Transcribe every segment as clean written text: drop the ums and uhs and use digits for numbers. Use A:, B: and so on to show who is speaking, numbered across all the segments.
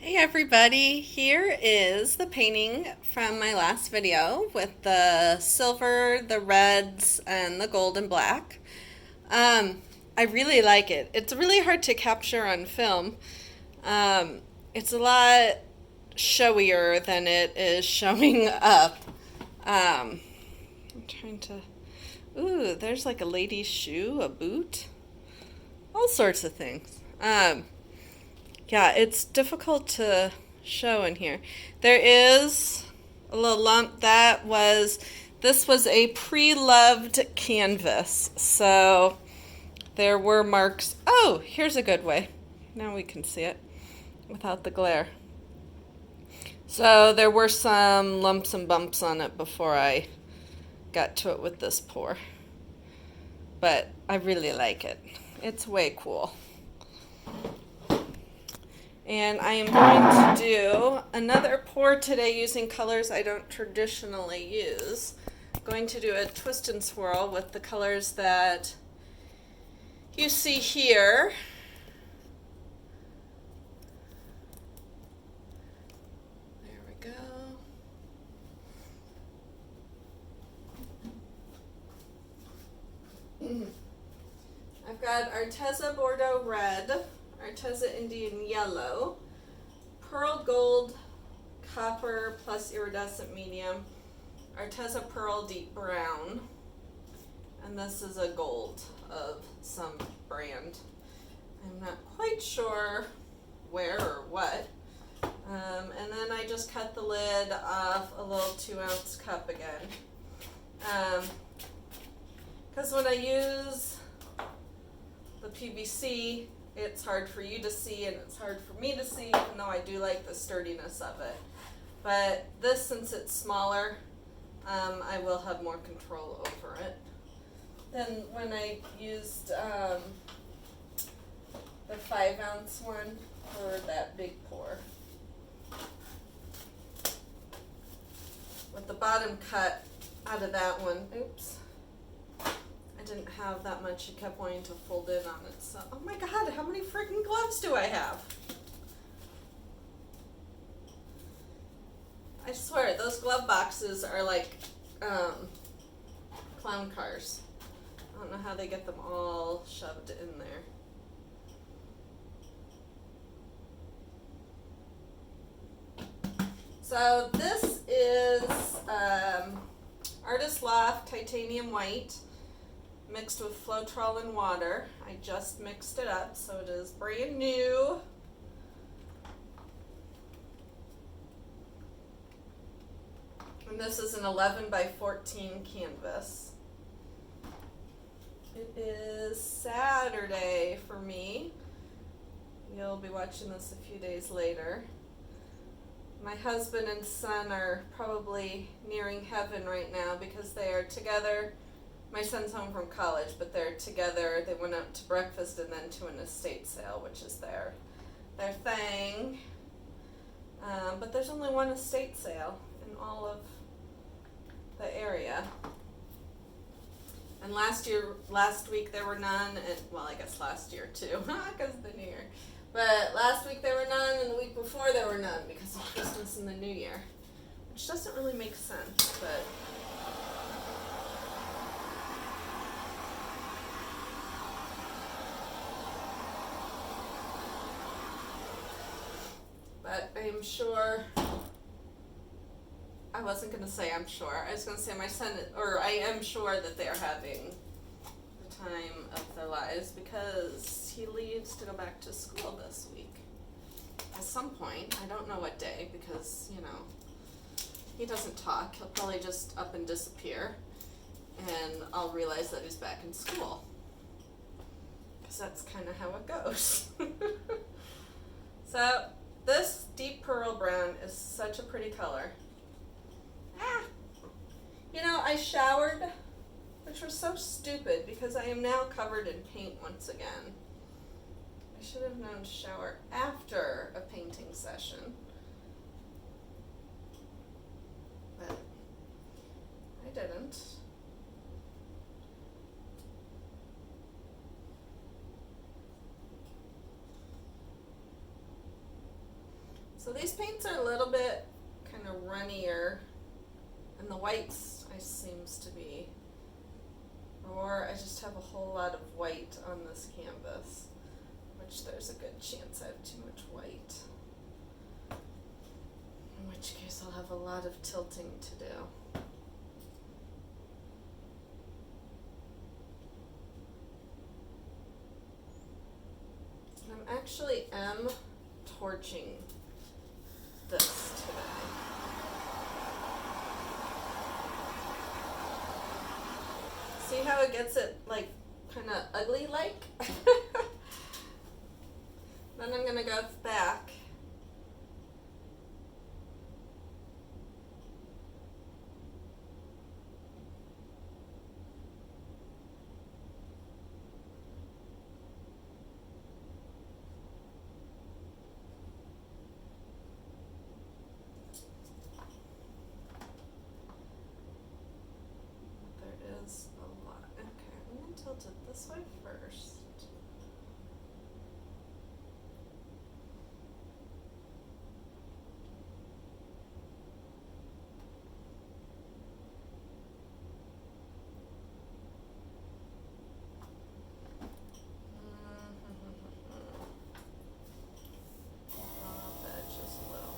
A: Hey everybody, here is the painting from my last video with the silver, the reds, and the gold and black. I really like it. It's really hard to capture on film. It's a lot showier than it is showing up. I'm trying to... Ooh, there's like a lady's shoe, a boot, all sorts of things. Yeah, it's difficult to show in here. There is a little lump this was a pre-loved canvas, so there were marks. Oh, here's a good way. Now we can see it without the glare. So there were some lumps and bumps on it before I got to it with this pour. But I really like it. It's way cool. And I am going to do another pour today using colors I don't traditionally use. I'm going to do a twist and swirl with the colors that you see here. There we go. I've got ARTEZA Bordeaux Red, ARTEZA Indian Yellow, Pearl Gold Copper plus Iridescent Medium, ARTEZA Pearl Deep Brown, and this is a gold of some brand. I'm not quite sure where or what. And then I just cut the lid off a little 2-ounce cup again. Because when I use the PVC, it's hard for you to see and it's hard for me to see, even though I do like the sturdiness of it. But this, since it's smaller, I will have more control over it than when I used the 5-ounce one for that big pour. With the bottom cut out of that one, oops, I didn't have that much. It kept wanting to fold in on it. So, oh my God, how many freaking gloves do I have? I swear, those glove boxes are like clown cars. I don't know how they get them all shoved in there. So this is Artist Loft Titanium White mixed with Floetrol and water. I just mixed it up, so it is brand new. And this is an 11 by 14 canvas. It is Saturday for me. You'll be watching this a few days later. My husband and son are probably nearing heaven right now because they are together. My son's home from college, but they're together. They went out to breakfast and then to an estate sale, which is their thing. But there's only one estate sale in all of the area. And last week there were none, and well, I guess last year too, because of the New Year. But last week there were none, and the week before there were none because of Christmas and the New Year, which doesn't really make sense, but. But I'm sure, I wasn't going to say I'm sure, I was going to say I am sure that they're having the time of their lives because he leaves to go back to school this week. At some point, I don't know what day because, he doesn't talk. He'll probably just up and disappear and I'll realize that he's back in school. Because that's kind of how it goes. So, this deep pearl brown is such a pretty color. I showered, which was so stupid because I am now covered in paint once again. I should have known to shower after a painting session. But I didn't. So these paints are a little bit kind of runnier, and the whites seems to be, or I just have a whole lot of white on this canvas, which there's a good chance I have too much white, in which case I'll have a lot of tilting to do. I actually am torching this today. See how it gets it like kind of ugly like? Then I'm gonna go back. Tilt it this way first. Just a little.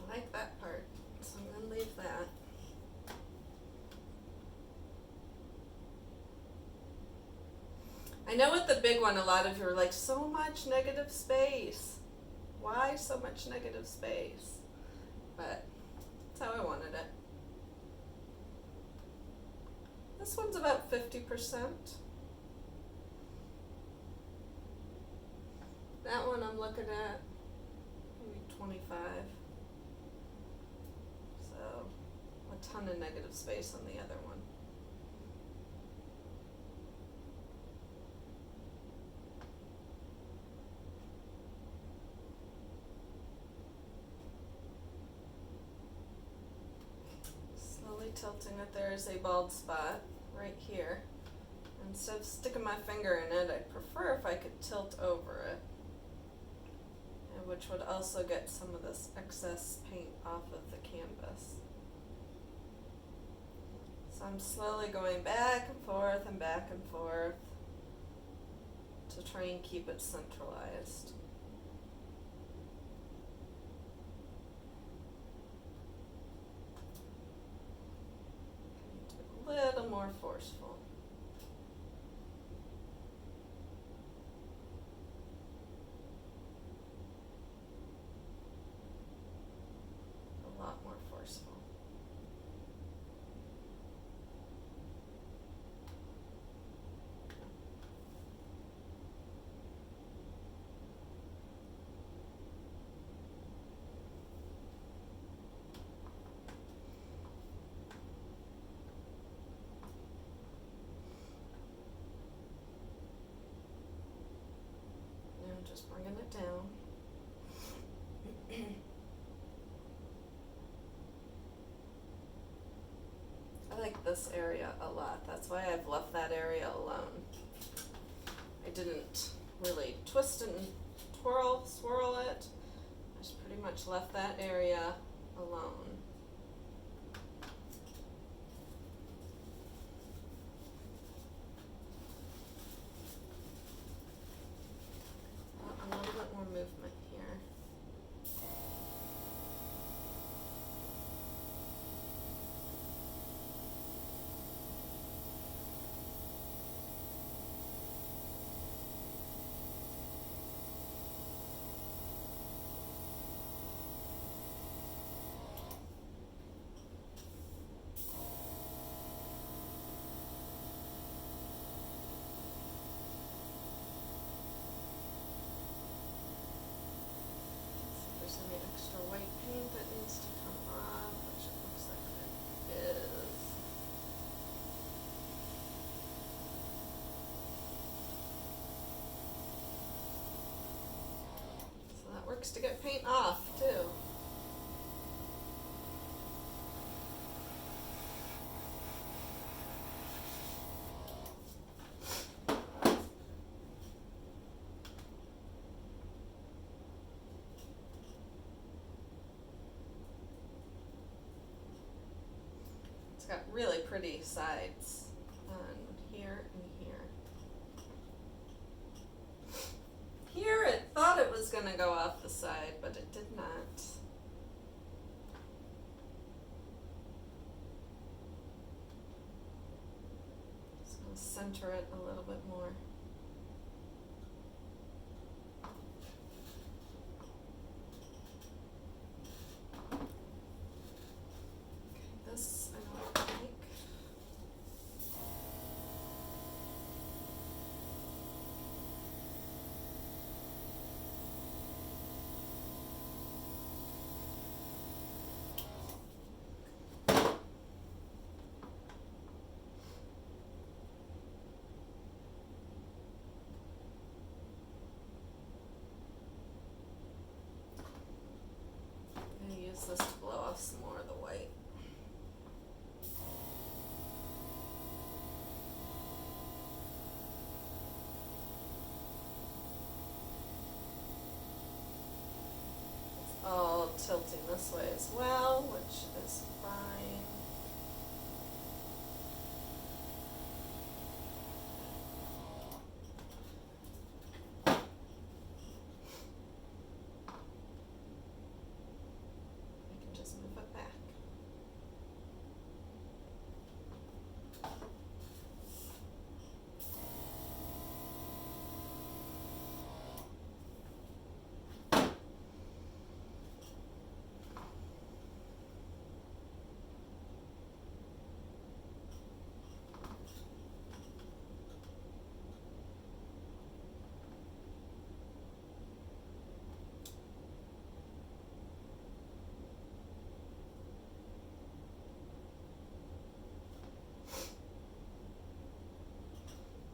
A: I like that part, so I'm going to leave that. I know with the big one, a lot of you are like, so much negative space. Why so much negative space? But that's how I wanted it. This one's about 50%. That one I'm looking at maybe 25. So a ton of negative space on the other one. Slowly tilting it. There is a bald spot right here. Instead of sticking my finger in it, I'd prefer if I could tilt over it, which would also get some of this excess paint off of the canvas. So I'm slowly going back and forth and back and forth to try and keep it centralized. A little more forceful. A lot more forceful. Just bringing it down. I like this area a lot. That's why I've left that area alone. I didn't really twist and swirl it. I just pretty much left that area alone. works to get paint off too. It's got really pretty sides on here and here. Here it thought it was going to go off the side, but it did not. Just going to center it a little bit more. Okay, this I know what I like. I'm going to use this to blow off some more of the white. It's all tilting this way as well, which is fine. I can just move it back.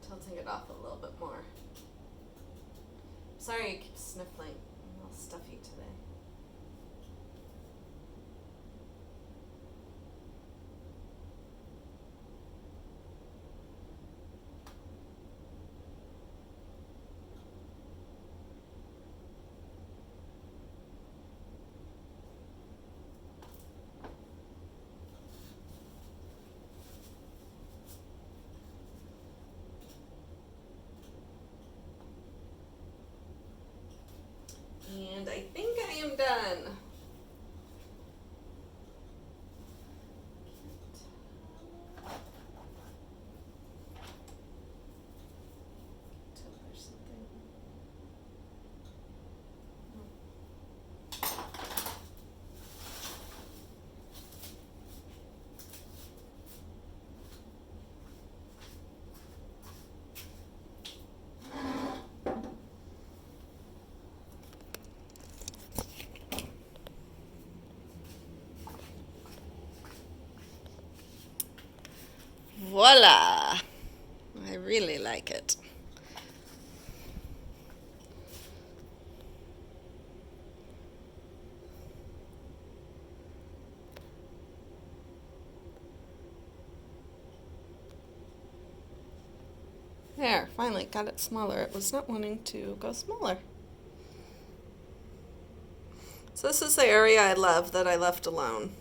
A: Tilting it off a little bit more. Sorry, I keep sniffling. I'm a little stuffy today. And I think I am done. Until there's something. Voila! I really like it. There, finally got it smaller. It was not wanting to go smaller. So this is the area I love that I left alone.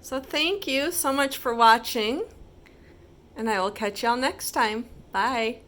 A: So thank you so much for watching, and I will catch y'all next time. Bye.